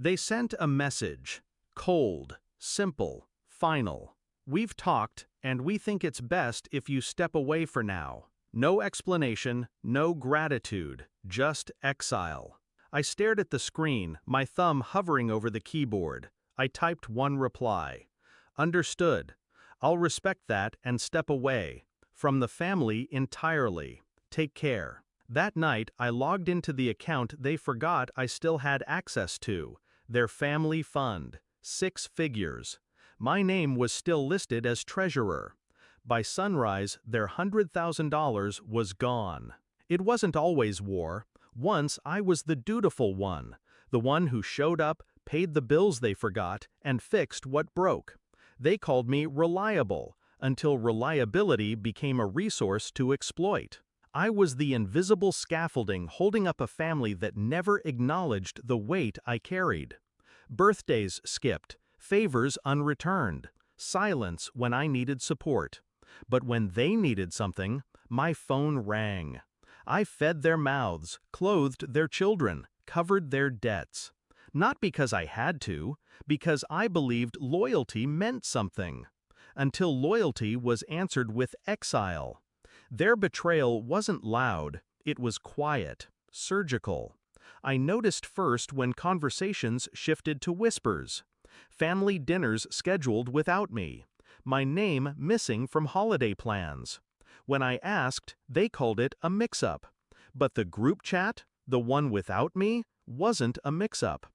They sent a message. Cold, simple, final. We've talked, and we think it's best if you step away for now. No explanation, no gratitude, just exile. I stared at the screen, my thumb hovering over the keyboard. I typed one reply. Understood. I'll respect that and step away. From the family entirely. Take care. That night, I logged into the account they forgot I still had access to. Their family fund. 6 figures. My name was still listed as treasurer. By sunrise, their $100,000 was gone. It wasn't always war. Once I was the dutiful one, the one who showed up, paid the bills they forgot, and fixed what broke. They called me reliable, until reliability became a resource to exploit. I was the invisible scaffolding holding up a family that never acknowledged the weight I carried. Birthdays skipped, favors unreturned, silence when I needed support. But when they needed something, my phone rang. I fed their mouths, clothed their children, covered their debts. Not because I had to, because I believed loyalty meant something. Until loyalty answered answered with exile. Their betrayal wasn't loud, it was quiet, surgical. I noticed first when conversations shifted to whispers. Family dinners scheduled without me. My name missing from holiday plans. When I asked, they called it a mix-up. But the group chat, the one without me, wasn't a mix-up.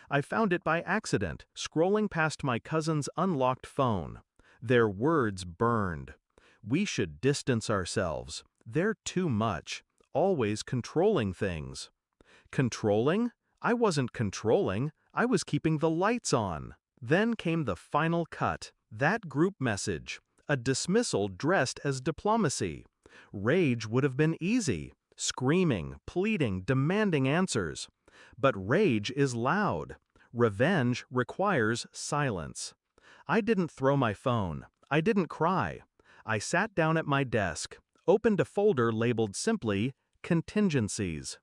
I found it by accident, scrolling past my cousin's unlocked phone. Their words burned. We should distance ourselves. They're too much, always controlling things. Controlling? I wasn't controlling, I was keeping the lights on. Then came the final cut, that group message, a dismissal dressed as diplomacy. Rage would have been easy, screaming, pleading, demanding answers. But rage is loud. Revenge requires silence. I didn't throw my phone. I didn't cry. I sat down at my desk, opened a folder labeled simply, Contingencies.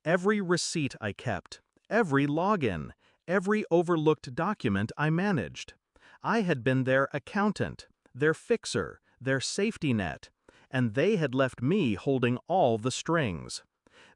Every receipt I kept, every login, every overlooked document I managed. I had been their accountant, their fixer, their safety net, and they had left me holding all the strings.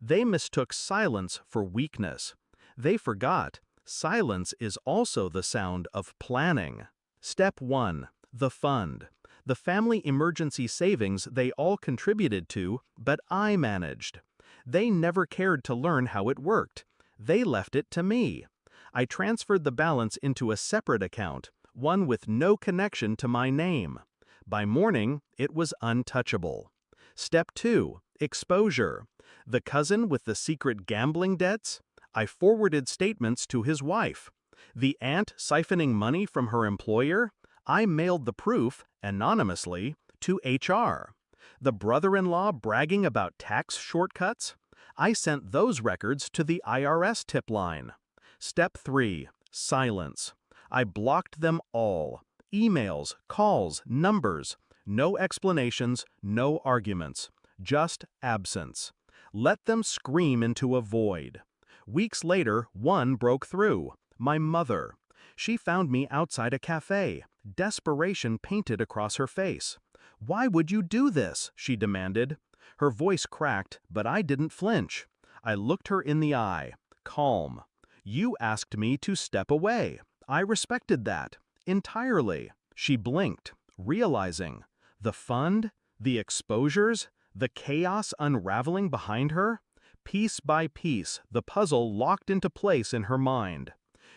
They mistook silence for weakness. They forgot, silence is also the sound of planning. Step 1. The fund. The family emergency savings they all contributed to, but I managed. They never cared to learn how it worked. They left it to me. I transferred the balance into a separate account, one with no connection to my name. By morning, it was untouchable. Step 2. Exposure. The cousin with the secret gambling debts? I forwarded statements to his wife. The aunt siphoning money from her employer? I mailed the proof, anonymously, to HR. The brother-in-law bragging about tax shortcuts? I sent those records to the IRS tip line. Step 3. Silence. I blocked them all. Emails, calls, numbers. No explanations, no arguments. Just absence. Let them scream into a void. Weeks later, one broke through. My mother. She found me outside a cafe, desperation painted across her face. "Why would you do this?" she demanded. Her voice cracked, but I didn't flinch. I looked her in the eye, calm. "You asked me to step away. I respected that. Entirely." She blinked, realizing. The fund? The exposures? The chaos unraveling behind her? Piece by piece, the puzzle locked into place in her mind.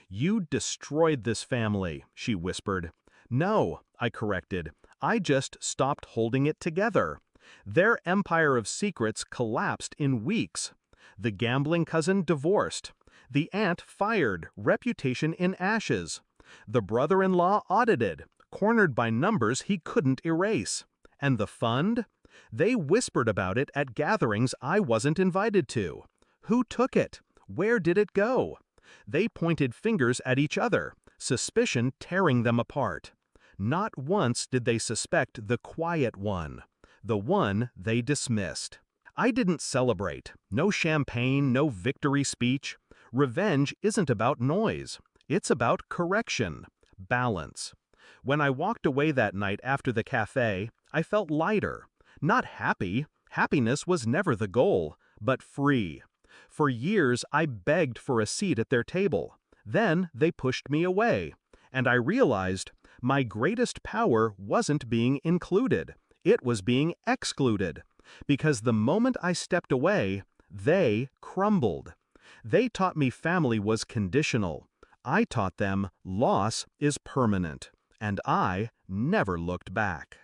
"You destroyed this family," she whispered. "No," I corrected. "I just stopped holding it together." Their empire of secrets collapsed in weeks. The gambling cousin divorced. The aunt fired, reputation in ashes. The brother-in-law audited, cornered by numbers he couldn't erase. And the fund? They whispered about it at gatherings I wasn't invited to. Who took it? Where did it go? They pointed fingers at each other, suspicion tearing them apart. Not once did they suspect the quiet one, the one they dismissed. I didn't celebrate. No champagne, no victory speech. Revenge isn't about noise. It's about correction, balance. When I walked away that night after the cafe, I felt lighter. Not happy. Happiness was never the goal, but free. For years, I begged for a seat at their table. Then they pushed me away. And I realized my greatest power wasn't being included. It was being excluded. Because the moment I stepped away, they crumbled. They taught me family was conditional. I taught them loss is permanent. And I never looked back.